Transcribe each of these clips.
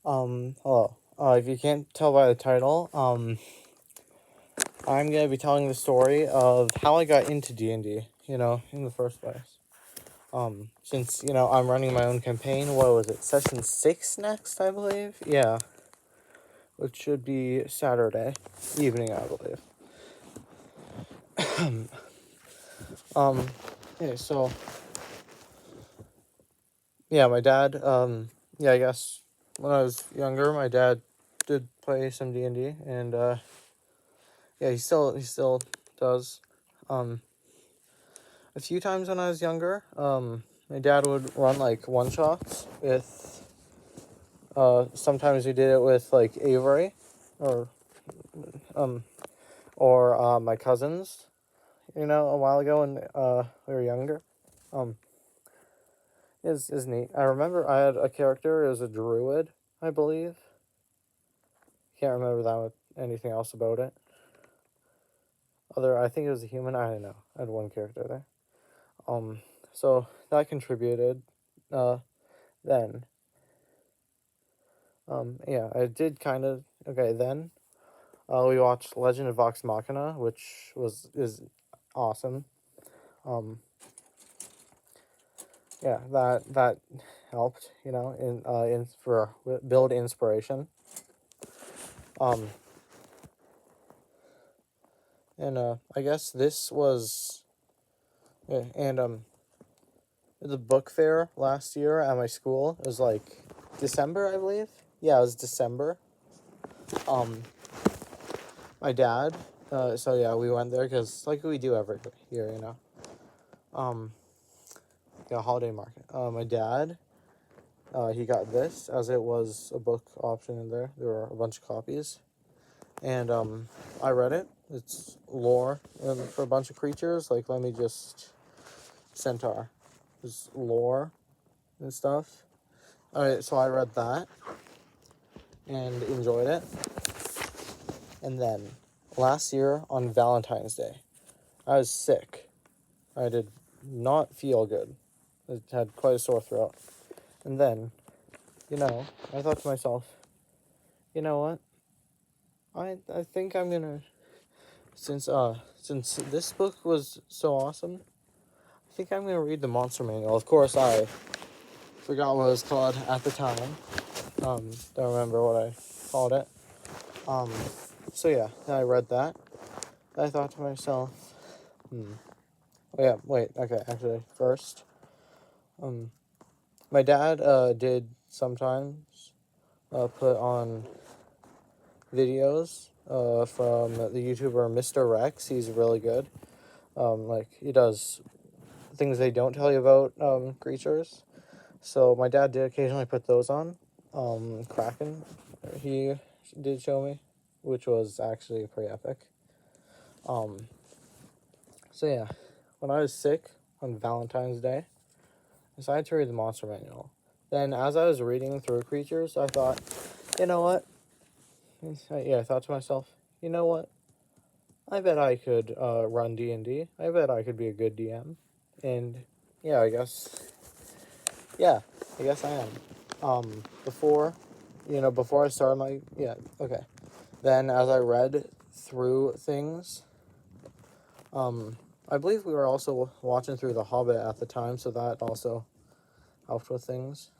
Hello. If you can't tell by the title, I'm gonna be telling the story of how I got into D&D, in the first place. Since, I'm running my own campaign, what was it, session 6 next, I believe? Yeah. Which should be Saturday evening, I believe. Yeah, so, yeah, my dad, I guess when I was younger, my dad did play some D&D, and, yeah, he still does. A few times when I was younger, my dad would run like one shots with. Sometimes we did it with like Avery, or my cousins. A while ago when we were younger. Is neat. I remember I had a character. It was a druid, I believe. Can't remember anything else about it. I think it was a human. I don't know. I had one character there. So that contributed. Then. Yeah, I did kind of. Okay, then. We watched Legend of Vox Machina, which is awesome. Yeah, that helped, in for build inspiration. And I guess this was, yeah, and the book fair last year at my school. It was like December, I believe. Yeah, it was December. My dad. So yeah, we went there because like we do every year, Yeah, holiday market. My dad. He got this as it was a book option in there. There were a bunch of copies, and I read it. It's lore for a bunch of creatures. Like, let me just centaur. There's lore and stuff. All right, so I read that and enjoyed it. And then last year on Valentine's Day, I was sick. I did not feel good. I had quite a sore throat. And then, I thought to myself, you know what? I think I'm gonna, since this book was so awesome, I think I'm gonna read the monster manual. Of course, I forgot what it was called at the time. Don't remember what I called it. So yeah, then I read that. I thought to myself, oh yeah, wait, okay, actually, first, my dad did sometimes put on videos from the YouTuber Mr. Rex. He's really good. He does things they don't tell you about creatures. So my dad did occasionally put those on. Kraken, he did show me, which was actually pretty epic. So yeah, when I was sick on Valentine's Day, I decided to read the monster manual. Then as I was reading through creatures, I thought, you know what? Yeah, I thought to myself, you know what? I bet I could run D&D. I bet I could be a good DM. And yeah, I guess I am. Before I started okay. Then as I read through things, I believe we were also watching through The Hobbit at the time, so that also helped with things,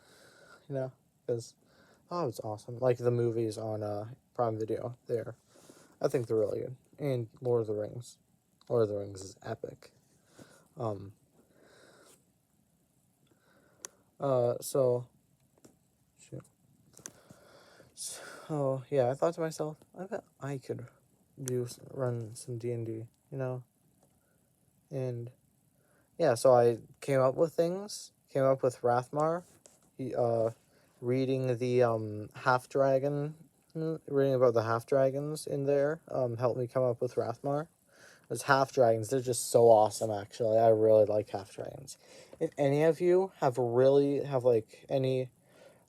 because it's awesome. Like the movies on Prime Video, I think they're really good. And Lord of the Rings. Lord of the Rings is epic. So, shoot. So, yeah, I thought to myself, I bet I could run some D&D, And, yeah, so I came up with Rathmar. Reading the half-dragon, reading about the half-dragons in there, helped me come up with Rathmar. Those half-dragons, they're just so awesome, actually. I really like half-dragons. If any of you have any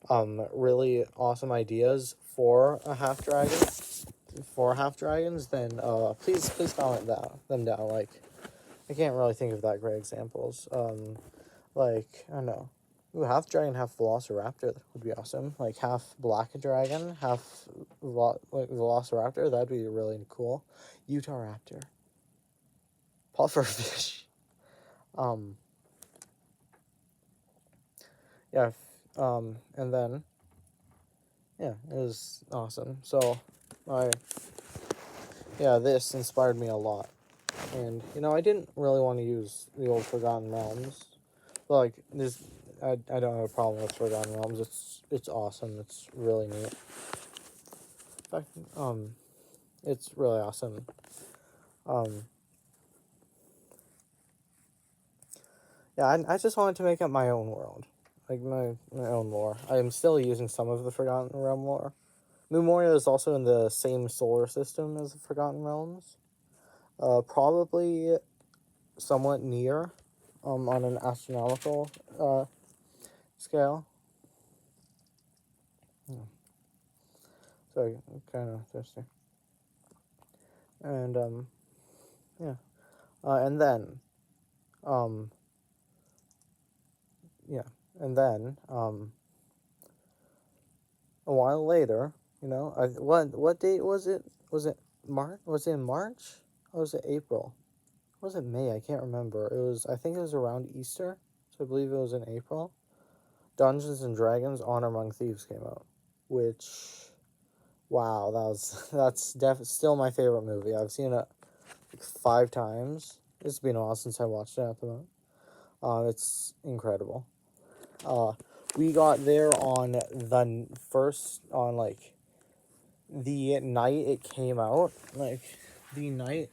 really awesome ideas for half-dragons, then please comment them down. Like, I can't really think of that great examples. I don't know. Ooh, half dragon, half velociraptor would be awesome. Like half black dragon, half velociraptor. That'd be really cool. Utah raptor, pufferfish. Um, yeah. And then yeah, it was awesome. So, this inspired me a lot. And I didn't really want to use the old Forgotten Realms. But, like, I don't have a problem with Forgotten Realms. It's awesome. It's really neat. In fact, it's really awesome. I just wanted to make up my own world, like my own lore. I am still using some of the Forgotten Realm lore. Memoria is also in the same solar system as the Forgotten Realms. Probably somewhat near, on an astronomical scale. Sorry, I'm kind of thirsty. And yeah, and then yeah, and then a while later, what date was it? Was it March? Was it in March? Or was it April? Or was it May? I can't remember. I think it was around Easter, so I believe it was in April. Dungeons and Dragons: Honor Among Thieves came out, which, wow, that's still my favorite movie. I've seen it like 5 times. It's been a while since I watched it at the moment. It's incredible. We got there on like the night it came out, like the night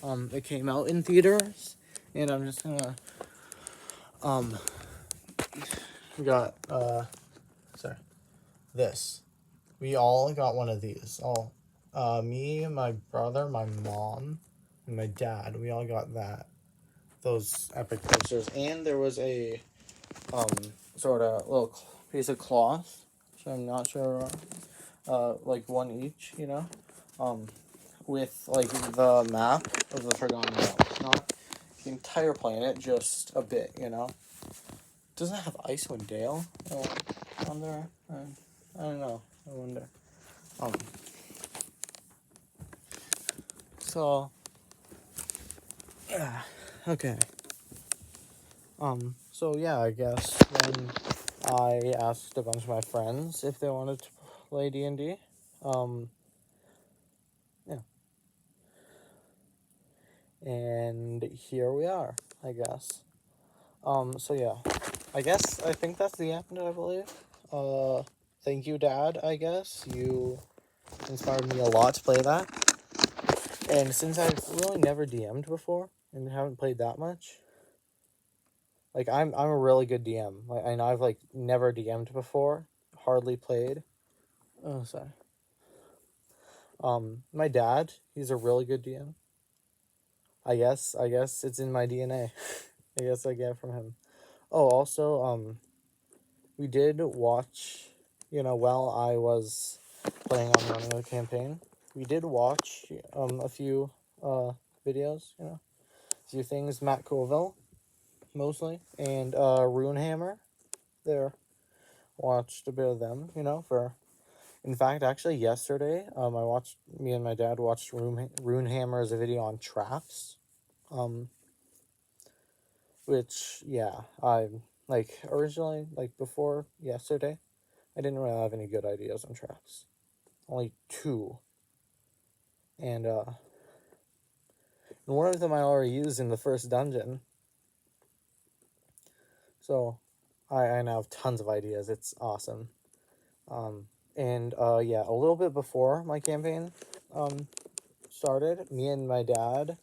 it came out in theaters, and I'm just gonna we got sorry, this. We all got one of these. Me, my brother, my mom, and my dad. We all got those epic posters, and there was a sort of little piece of cloth. So I'm not sure. Like one each, with like the map of the Forgotten Realms, not the entire planet, just a bit. Doesn't it have Icewind Dale on there? I don't know. I wonder. So yeah, okay. So yeah, I guess then I asked a bunch of my friends if they wanted to play D&D. Yeah. And here we are, I guess. So yeah, I think that's the end, I believe. Thank you, Dad, I guess. You inspired me a lot to play that. And since I've really never DM'd before and haven't played that much, like I'm a really good DM. Like, and I've like never DM'd before, hardly played. Oh, sorry. My dad, he's a really good DM. I guess it's in my DNA. I guess I get it from him. Oh, also, we did watch, while I was playing on running the campaign, we did watch a few videos, a few things. Matt Colville, mostly, and Runehammer. There, watched a bit of them, in fact, actually yesterday, me and my dad watched Runehammer's video on traps, which, yeah, I, like, originally, like, before yesterday, I didn't really have any good ideas on traps. Only 2. And one of them I already used in the first dungeon. So, I now have tons of ideas. It's awesome. And a little bit before my campaign started, me and my dad,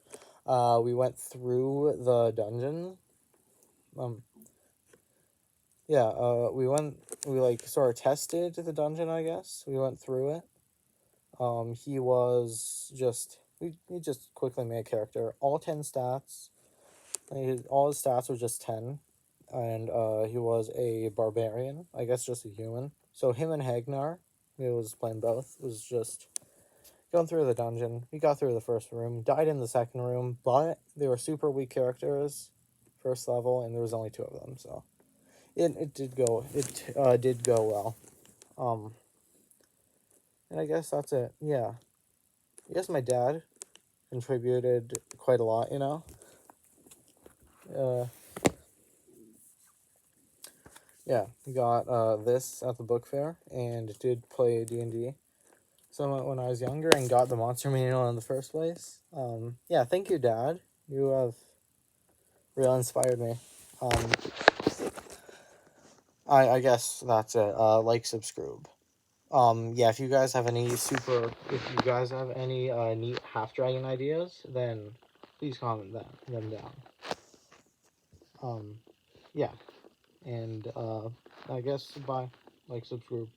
we went through the dungeon. We like sort of tested the dungeon, I guess. We went through it. He was just, we just quickly made a character. All 10 stats. All his stats were just 10. And he was a barbarian, I guess just a human. So him and Hagnar, he was playing both, was just going through the dungeon. We got through the first room, died in the second room, but they were super weak characters, first level, and there was only 2 of them, so it did go well. And I guess that's it. Yeah, I guess my dad contributed quite a lot. Uh, yeah, got this at the book fair and did play D&D somewhat when I was younger and got the monster manual in the first place. Yeah, thank you, Dad. You have really inspired me. I guess that's it. Like, subscribe. Yeah, if you guys have any neat half dragon ideas, then please comment them down. Yeah, and I guess bye. Like, subscribe.